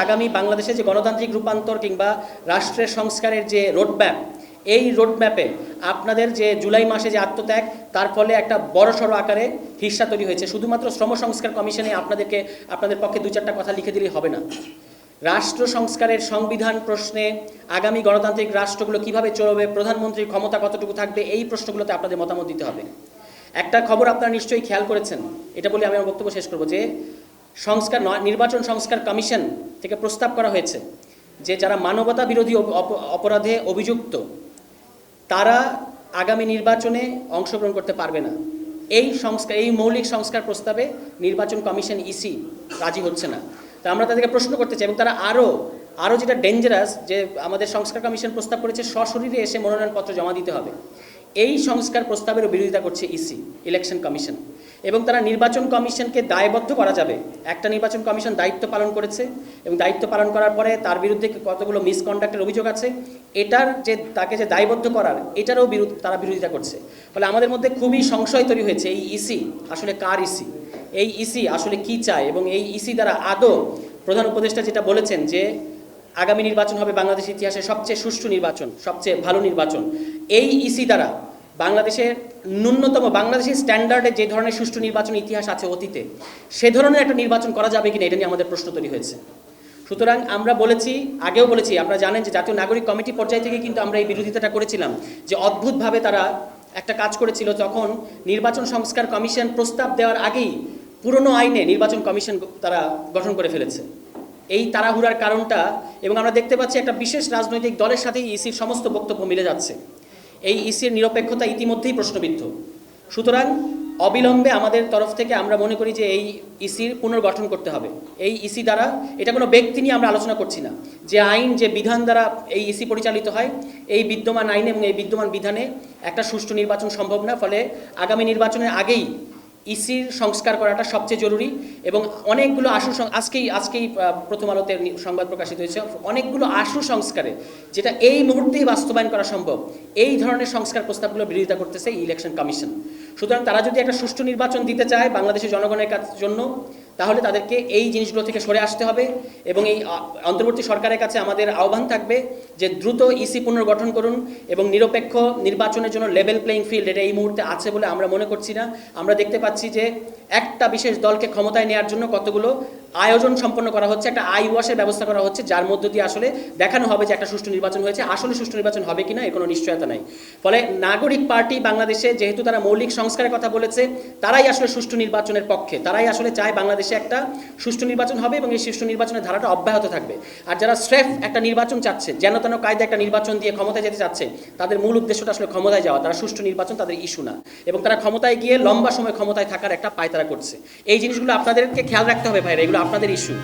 আগামী বাংলাদেশে যে গণতান্ত্রিক রূপান্তর কিংবা রাষ্ট্রের সংস্কারের যে রোডম্যাপ, এই রোডম্যাপে আপনাদের যে জুলাই মাসে যে আত্মত্যাগ, তার ফলে একটা বড়সড় আকারে হিস্সা তৈরি হয়েছে। শুধুমাত্র শ্রম সংস্কার কমিশনে আপনাদের পক্ষে দু চারটা কথা লিখে দিলেই হবে না। রাষ্ট্র সংস্কারের সংবিধান প্রশ্নে আগামী গণতান্ত্রিক রাষ্ট্রগুলো কিভাবে চলবে, প্রধানমন্ত্রীর ক্ষমতা কতটুকু থাকবে, এই প্রশ্নগুলোতে আপনাদের মতামত দিতে হবে। একটা খবর আপনারা নিশ্চয়ই খেয়াল করেছেন, এটা বলে আমি আমার বক্তব্য শেষ করব, যে নির্বাচন সংস্কার কমিশন থেকে প্রস্তাব করা হয়েছে যে যারা মানবতা বিরোধী অপরাধে অভিযুক্ত তারা আগামী নির্বাচনে অংশগ্রহণ করতে পারবে না। এই মৌলিক সংস্কার প্রস্তাবে নির্বাচন কমিশন ইসি রাজি হচ্ছে না। তা আমরা তাদেরকে প্রশ্ন করতে চাই, এবং তারা আরও যেটা ডেঞ্জারাস, যে আমাদের সংস্কার কমিশন প্রস্তাব করেছে সশরীরে এসে মনোনয়নপত্র জমা দিতে হবে। এই সংস্কার প্রস্তাবেরও বিরোধিতা করছে ইসি, ইলেকশন কমিশন। এবং তারা নির্বাচন কমিশনকে দায়বদ্ধ করা যাবে। একটা নির্বাচন কমিশন দায়িত্ব পালন করেছে, এবং দায়িত্ব পালন করার পরে তার বিরুদ্ধে কতগুলো মিসকন্ডাক্টের অভিযোগ আছে, তাকে যে দায়বদ্ধ করার, এটারও তারা বিরোধিতা করছে। ফলে আমাদের মধ্যে খুবই সংশয় তৈরি হয়েছে, এই ইসি আসলে কার ইসি, এই ইসি আসলে কি চায়, এবং এই ইসি দ্বারা আদৌ প্রধান উপদেষ্টা যেটা বলেছেন যে আগামী নির্বাচন হবে বাংলাদেশের ইতিহাসে সবচেয়ে সুষ্ঠু নির্বাচন, সবচেয়ে ভালো নির্বাচন, এই ইসি দ্বারা বাংলাদেশের ন্যূনতম বাংলাদেশের স্ট্যান্ডার্ডে যে ধরনের সুষ্ঠু নির্বাচন ইতিহাস আছে অতীতে, সে ধরনের একটা নির্বাচন করা যাবে কিনা, এটা নিয়ে আমাদের প্রশ্ন তৈরি হয়েছে। সুতরাং আমরা আগেও বলেছি, আপনারা জানেন যে জাতীয় নাগরিক কমিটি পর্যায় থেকে কিন্তু আমরা এই বিরোধিতাটা করেছিলাম, যে অদ্ভুতভাবে তারা একটা কাজ করেছিল। তখন নির্বাচন সংস্কার কমিশন প্রস্তাব দেওয়ার আগেই পুরনো আইনে নির্বাচন কমিশন তারা গঠন করে ফেলেছে। এই তাড়াহুড়ার কারণটা, এবং আমরা দেখতে পাচ্ছি একটা বিশেষ রাজনৈতিক দলের সাথেই ইসির সমস্ত বক্তব্য মিলে যাচ্ছে। এই ইসির নিরপেক্ষতা ইতিমধ্যেই প্রশ্নবিদ্ধ। সুতরাং অবিলম্বে আমাদের তরফ থেকে আমরা মনে করি যে এই ইসির পুনর্গঠন করতে হবে। এই ইসি দ্বারা, এটা কোনো ব্যক্তি নিয়ে আমরা আলোচনা করছি না, যে আইন, যে বিধান দ্বারা এই ইসি পরিচালিত হয়, এই বিদ্যমান আইনে এবং এই বিদ্যমান বিধানে একটা সুষ্ঠু নির্বাচন সম্ভব না। ফলে আগামী নির্বাচনের আগেই ইসির সংস্কার করাটা সবচেয়ে জরুরি। এবং অনেকগুলো আজকেই প্রথম আলোতে সংবাদ প্রকাশিত হয়েছে, অনেকগুলো সংস্কারে যেটা এই মুহূর্তেই বাস্তবায়ন করা সম্ভব, এই ধরনের সংস্কার প্রস্তাবগুলো বিরোধিতা করতেছে ইলেকশন কমিশন। সুতরাং তারা যদি একটা সুষ্ঠু নির্বাচন দিতে চায় বাংলাদেশের জনগণের জন্য, তাহলে তাদেরকে এই জিনিসগুলো থেকে সরে আসতে হবে। এবং এই অন্তর্বর্তী সরকারের কাছে আমাদের আহ্বান থাকবে যে দ্রুত ইসি পুনর্গঠন করুন, এবং নিরপেক্ষ নির্বাচনের জন্য লেভেল প্লেইং ফিল্ড এটা এই মুহূর্তে আছে বলে আমরা মনে করছি না। আমরা দেখতে পাচ্ছি যে একটা বিশেষ দলকে ক্ষমতায় নেওয়ার জন্য কতগুলো আয়োজন সম্পন্ন করা হচ্ছে, একটা ওয়াশের ব্যবস্থা করা হচ্ছে, যার মধ্য দিয়ে আসলে দেখানো হবে যে একটা সুষ্ঠু নির্বাচন হয়েছে। আসলে সুষ্ঠু নির্বাচন হবে কিনা এর কোনো নিশ্চয়তা নাই। ফলে নাগরিক পার্টি বাংলাদেশে যেহেতু তারা মৌলিক সংস্কারের কথা বলেছে, তারাই আসলে সুষ্ঠু নির্বাচনের পক্ষে, তারাই আসলে চায় বাংলাদেশে একটা সুষ্ঠু নির্বাচন হবে এবং এই সুষ্ঠু নির্বাচনের ধারাটা অব্যাহত থাকবে। আর যারা স্রেফ একটা নির্বাচন চাচ্ছে, যেন তেন কায়দা একটা নির্বাচন দিয়ে ক্ষমতায় যেতে চাচ্ছে, তাদের মূল উদ্দেশ্যটা আসলে ক্ষমতায় যাওয়া। তারা সুষ্ঠু নির্বাচন তাদের ইস্যু না, এবং তারা ক্ষমতায় গিয়ে লম্বা সময় ক্ষমতায় থাকার একটা পায়তারা করছে। এই জিনিসগুলো আপনাদেরকে খেয়াল রাখতে হবে ভাইরা, এগুলো আপনাদের ইস্যু।